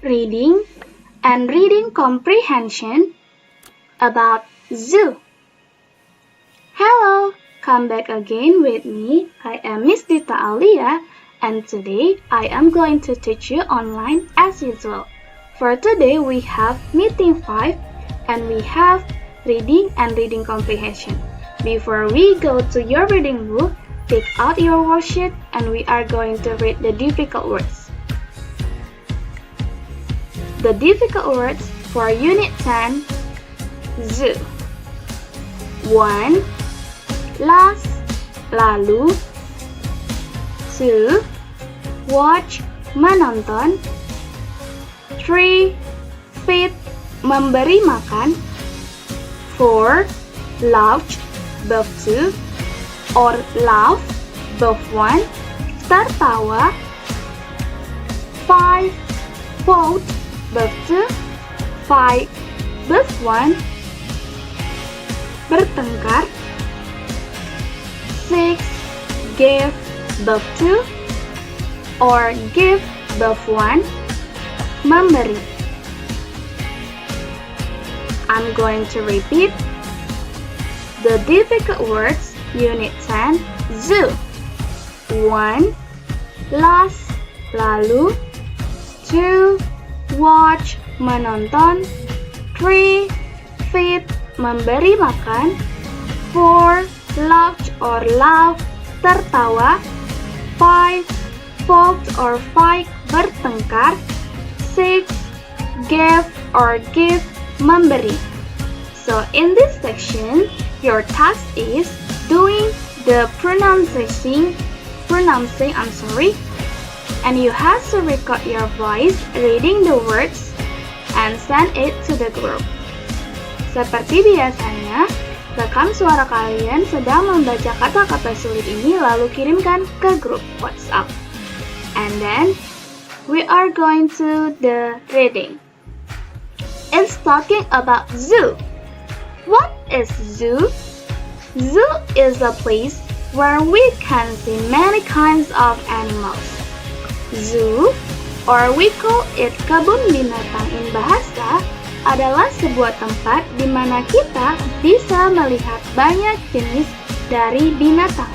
reading and reading comprehension about zoo. Hello, come back again with me. I am Miss Dita Alia, and today I am going to teach you online as usual. For today we have meeting 5 and we have reading and reading comprehension. Before we go to your reading book, take out your worksheet and we are going to read the difficult words. The difficult words for Unit 10, zoo. 1. Last, lalu. 2. Watch, menonton. 3. Feed, memberi makan. 4. Laugh, both 2 or laugh, both 1. Tertawa. 5. Vote, both 2. 5, both 1. Bertengkar. 6. Give, both 2 or give, both 1. Memberi. I'm going to repeat the difficult words, Unit 10, zoo. 1. Last, lalu. 2. Watch, menonton. 3. Feed, memberi makan. 4. Laugh or laugh, tertawa. 5. Vote or fight, bertengkar. 6. Give or give, memberi. So in this section, your task is doing the pronouncing, and you have to record your voice reading the words and send it to the group. Seperti biasanya, rekam suara kalian sedang membaca kata-kata sulit ini lalu kirimkan ke grup WhatsApp. And then, we are going to the reading. It's talking about zoo. What is zoo? Zoo is a place where we can see many kinds of animals. Zoo, or we call it kebun binatang in bahasa, adalah sebuah tempat di mana kita bisa melihat banyak jenis dari binatang.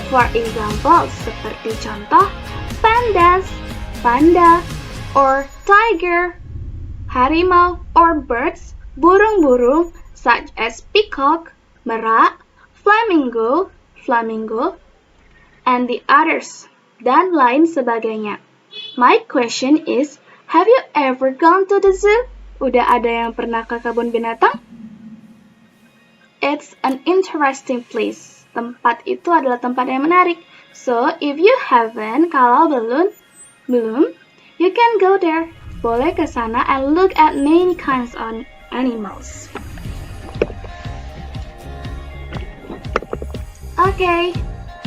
For example, seperti contoh, pandas, panda, or tiger, harimau, or birds, burung-burung, such as peacock, merak, flamingo, and the others, dan lain sebagainya. My question is, have you ever gone to the zoo? Udah ada yang pernah ke kebun binatang? It's an interesting place. Tempat itu adalah tempat yang menarik. So, if you haven't, kalau belum, you can go there. Boleh ke sana and look at many kinds of animals. Okay,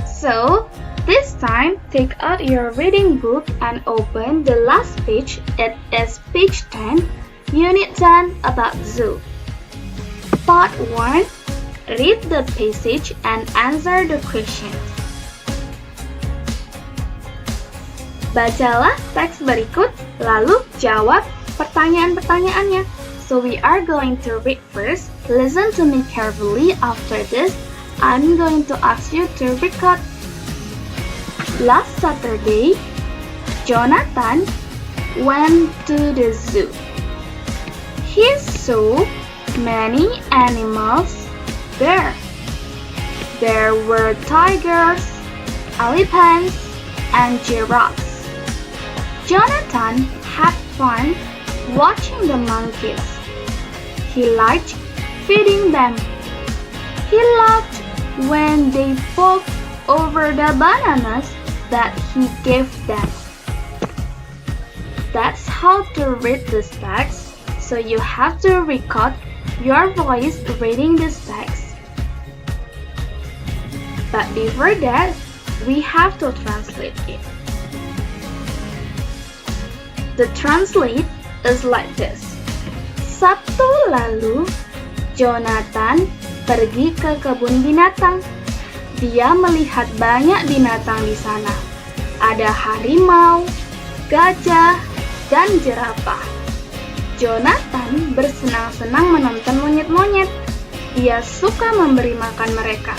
so this time take out your reading book and open the last page. It is page 10, Unit 10 about zoo. Part 1. Read the passage and answer the questions. Bacalah teks berikut, lalu jawab pertanyaan-pertanyaannya. So we are going to read first. Listen to me carefully. After this, I'm going to ask you to record. Last Saturday, Jonathan went to the zoo. He saw many animals there. There were tigers, elephants, and giraffes. Jonathan had fun watching the monkeys. He liked feeding them. He loved when they poked over the bananas that he gave them. That's how to read this text, so you have to record your voice reading this text. But before that, we have to translate it. The translate is like this. Sabtu lalu, Jonathan pergi ke kebun binatang. Dia melihat banyak binatang di sana. Ada harimau, gajah, dan jerapah. Jonathan bersenang-senang menonton monyet-monyet. Dia suka memberi makan mereka.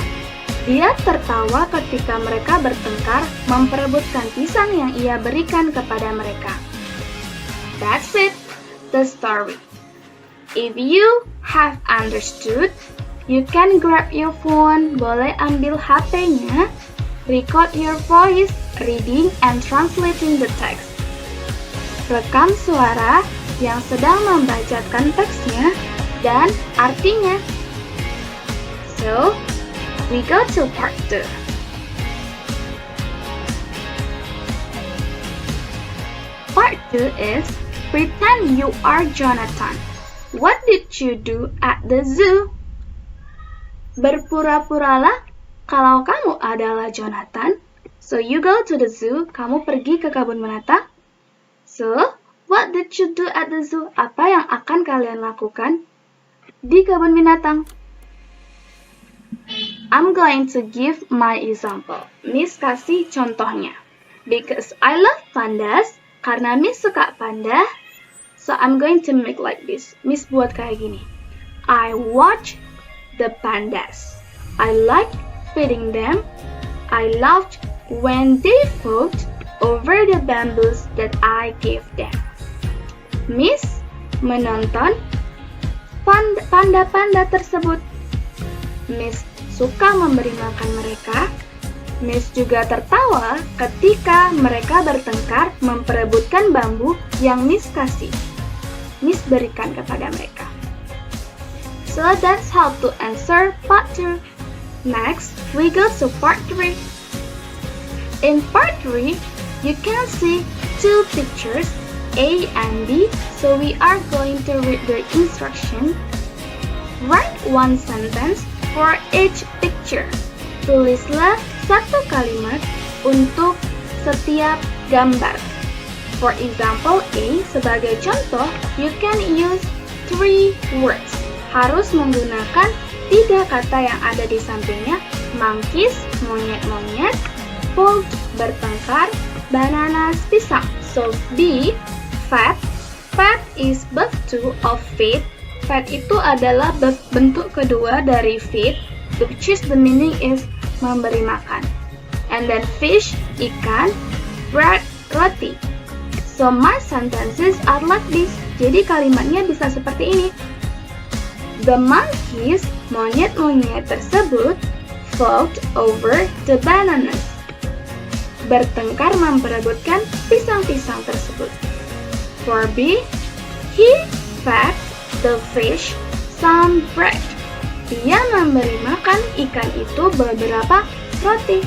Dia tertawa ketika mereka bertengkar memperebutkan pisang yang ia berikan kepada mereka. That's it, the story. If you have understood, you can grab your phone, boleh ambil HP-nya, record your voice, reading and translating the text. Rekam suara yang sedang membacakan teksnya dan artinya. So, we go to part 2. Part 2 is pretend you are Jonathan. What did you do at the zoo? Berpura-puralah kalau kamu adalah Jonathan. So you go to the zoo, kamu pergi ke kebun binatang. So, what did you do at the zoo? Apa yang akan kalian lakukan di kebun binatang? I'm going to give my example. Miss kasih contohnya. Because I love pandas, karena Miss suka panda, so I'm going to make like this. Miss buat kayak gini. I watch the pandas. I like feeding them. I loved when they fought over the bamboos that I gave them. Miss menonton panda-panda tersebut. Miss suka memberi makan mereka. Miss juga tertawa ketika mereka bertengkar memperebutkan bambu yang Miss kasih. Miss berikan kepada mereka. So that's how to answer part 2. Next, we go to part 3. In part 3, you can see two pictures, A and B, so we are going to read the instruction. Write one sentence for each picture. Tulislah satu kalimat untuk setiap gambar. For example A, sebagai contoh, you can use 3 words. Harus menggunakan 3 kata yang ada di sampingnya. Monkeys, monyet-monyet, fold, bertengkar, bananas, pisang. So B, fat. Fat is birth 2 of feed. Fat itu adalah bentuk kedua dari feed, which is the meaning is memberi makan. And then fish, ikan, bread, roti. So my sentences are like this. Jadi kalimatnya bisa seperti ini. The monkeys, monyet-monyet tersebut, fought over the bananas. Bertengkar memperebutkan pisang-pisang tersebut. For B, he fed the fish some bread. Dia memberi makan ikan itu beberapa roti.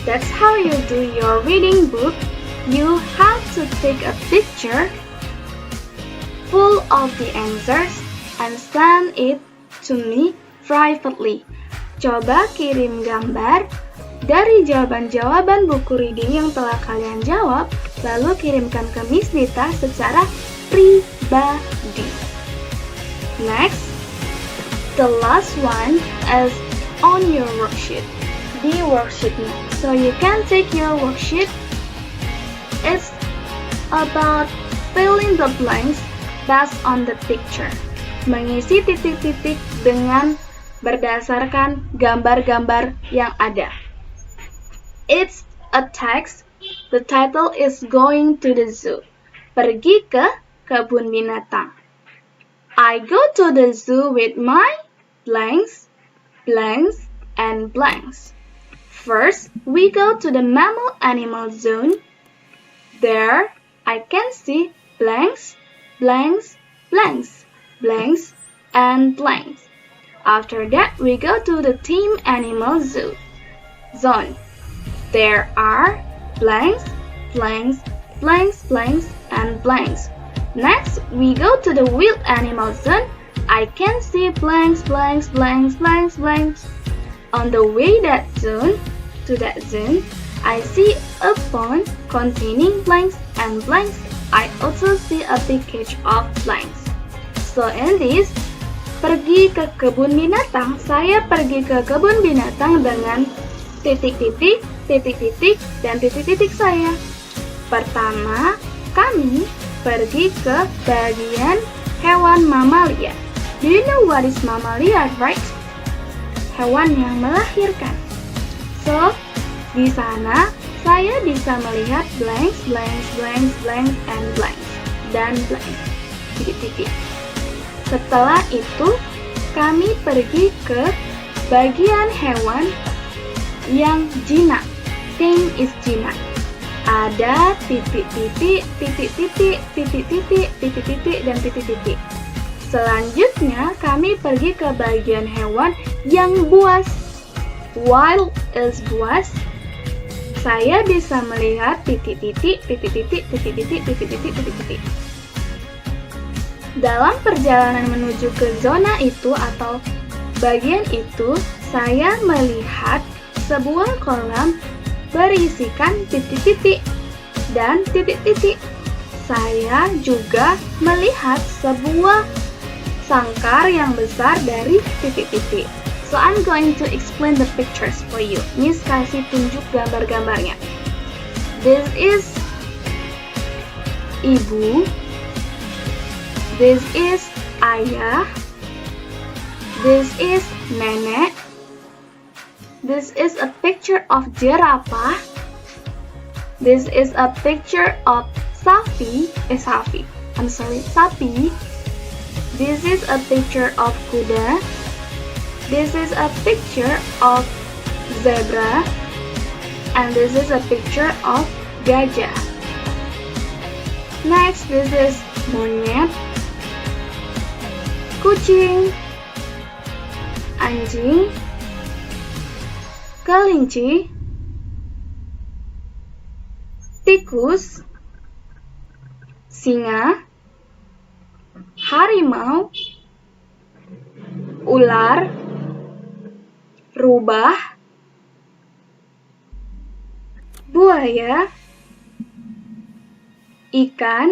That's how you do your reading book. You have to take a picture full of the answers and send it to me privately. Coba kirim gambar dari jawaban-jawaban buku reading yang telah kalian jawab, lalu kirimkan ke Miss Dita secara pribadi. Next, the last one is on your worksheet. Di worksheetnya. So you can take your worksheet. It's about filling the blanks based on the picture. Mengisi titik-titik dengan berdasarkan gambar-gambar yang ada. It's a text. The title is Going to the Zoo. Pergi ke kebun binatang. I go to the zoo with my blanks, blanks, and blanks. First, we go to the mammal animal zone. There, I can see blanks, blanks, blanks, blanks, and blanks. After that, we go to the tame animal zone. There are blanks, blanks, blanks, blanks, and blanks. Next, we go to the wild animal zone. I can see blanks, blanks, blanks, blanks, blanks. On the way to that zone, I see a pond containing blanks and blanks. I also see a big cage of blanks. So in this, pergi ke kebun binatang, saya pergi ke kebun binatang dengan titik-titik, titik-titik, dan titik-titik saya. Pertama, kami pergi ke bagian hewan mamalia. Do you know what is mamalia, right? Hewan yang melahirkan. So, di sana saya bisa melihat blanks, blanks, blanks, blanks, and blanks, dan blanks, titik-titik. Setelah itu, kami pergi ke bagian hewan yang jinak. Thing is jinak. Ada titik-titik, titik-titik, titik-titik, titik-titik, dan titik-titik. Selanjutnya, kami pergi ke bagian hewan yang buas. Wild is buas. Saya bisa melihat titik-titik, titik-titik, titik-titik, titik-titik, titik-titik. Dalam perjalanan menuju ke zona itu atau bagian itu, saya melihat sebuah kolam berisikan titik-titik dan titik-titik. Saya juga melihat sebuah sangkar yang besar dari titik-titik. So I'm going to explain the pictures for you. Miss kasih tunjuk gambar-gambarnya. This is ibu. This is ayah. This is nenek. This is a picture of jerapah. This is a picture of sapi. This is a picture of kuda. This is a picture of zebra. And this is a picture of gajah. Next, this is monyet, kucing, anjing, kelinci, tikus, singa, harimau, ular, rubah, buaya, ikan,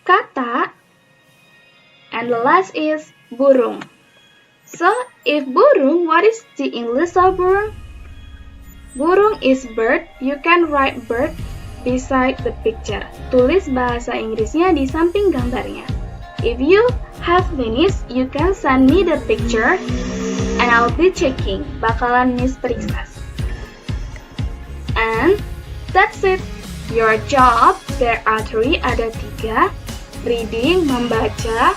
katak, and the last is burung. So, if burung, what is the English of burung? Burung is bird. You can write bird beside the picture. Tulis bahasa Inggrisnya di samping gambarnya. If you have finished, you can send me the picture and I'll be checking. Bakalan Miss periksa. And that's it. Your job, there are 3, ada 3. Reading, membaca.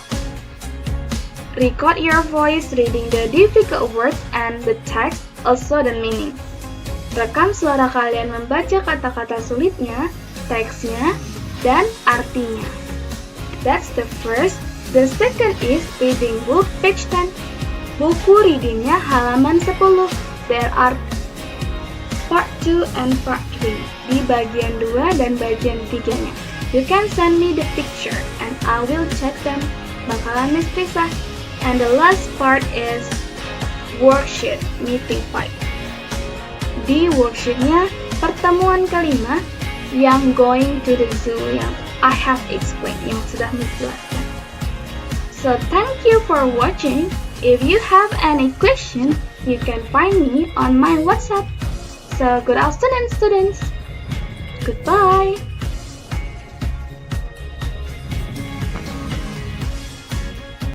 Record your voice reading the difficult words and the text, also the meaning. Rekam suara kalian membaca kata-kata sulitnya, teksnya, dan artinya. That's the first. The second is reading book, page 10. Buku readingnya halaman 10. There are part 2 and part 3. Di bagian 2 dan bagian 3-nya. You can send me the picture and I will check them. Bakalan Miss periksa. And the last part is worksheet, meeting 5. Di worksheetnya, pertemuan kelima yang going to the zoo yang I have explained, yang sudah menjelaskan. So thank you for watching. If you have any question, you can find me on my WhatsApp. So good afternoon, students. Goodbye.